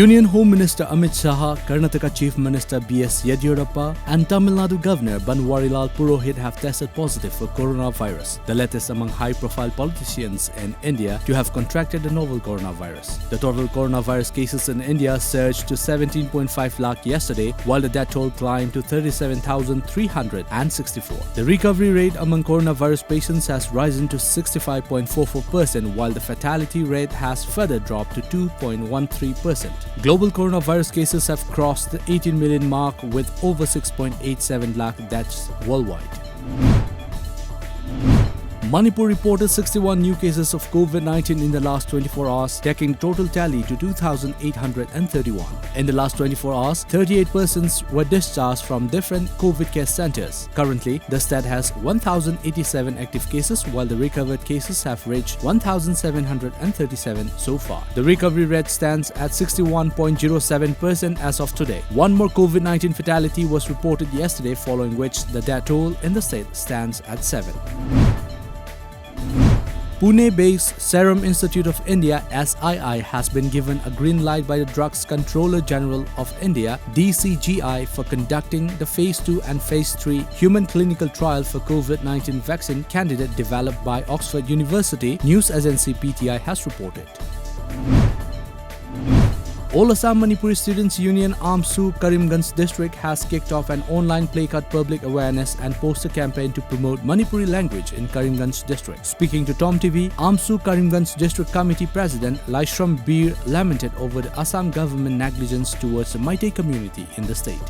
Union Home Minister Amit Shah, Karnataka Chief Minister B.S. Yediyurappa and Tamil Nadu Governor Banwarilal Purohit have tested positive for coronavirus, the latest among high-profile politicians in India to have contracted the novel coronavirus. The total coronavirus cases in India surged to 17.5 lakh yesterday, while the death toll climbed to 37,364. The recovery rate among coronavirus patients has risen to 65.44%, while the fatality rate has further dropped to 2.13%. Global coronavirus cases have crossed the 18 million mark with over 6.87 lakh deaths worldwide. Manipur reported 61 new cases of COVID-19 in the last 24 hours, taking total tally to 2,831. In the last 24 hours, 38 persons were discharged from different COVID care centers. Currently, the state has 1,087 active cases, while the recovered cases have reached 1,737 so far. The recovery rate stands at 61.07% as of today. One more COVID-19 fatality was reported yesterday, following which the death toll in the state stands at 7. Pune-based Serum Institute of India (SII) has been given a green light by the Drugs Controller General of India (DCGI) for conducting the Phase 2 and Phase 3 human clinical trial for COVID-19 vaccine candidate developed by Oxford University, news agency PTI has reported. All Assam Manipuri Students Union AAMSU Karimganj district has kicked off an online placard public awareness and poster campaign to promote Manipuri language in Karimganj district. Speaking to TOMTV, AAMSU Karimganj district committee president Laishram Bir lamented over the Assam government negligence towards the Meitei community in the state.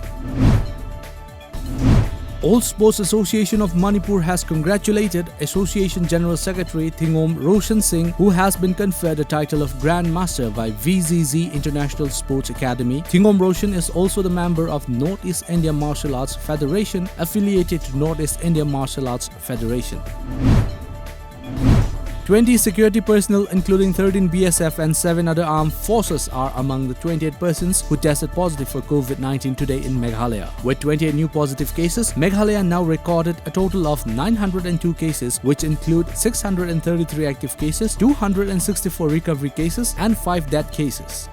All Sports Association of Manipur has congratulated Association General Secretary Thingom Roshan Singh, who has been conferred the title of Grand Master by VZZ International Sports Academy. Thingom Roshan is also the member of Northeast India Martial Arts Federation, affiliated to Northeast India Martial Arts Federation. 20 security personnel, including 13 BSF and 7 other armed forces, are among the 28 persons who tested positive for COVID-19 today in Meghalaya. With 28 new positive cases, Meghalaya now recorded a total of 902 cases, which include 633 active cases, 264 recovery cases, and 5 death cases.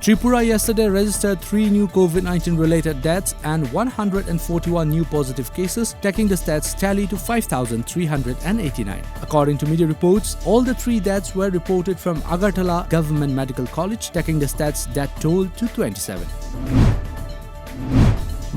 Tripura yesterday registered 3 new COVID-19 related deaths and 141 new positive cases, taking the stats tally to 5,389. According to media reports, all the 3 deaths were reported from Agartala Government Medical College, taking the stats death toll to 27.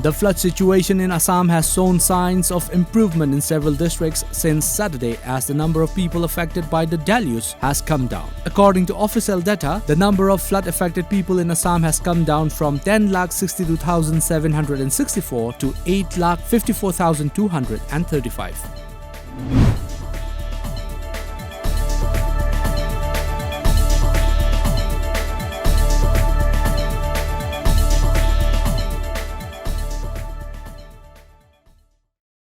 The flood situation in Assam has shown signs of improvement in several districts since Saturday, as the number of people affected by the deluge has come down. According to official data, the number of flood-affected people in Assam has come down from 10,62,764 to 8,54,235.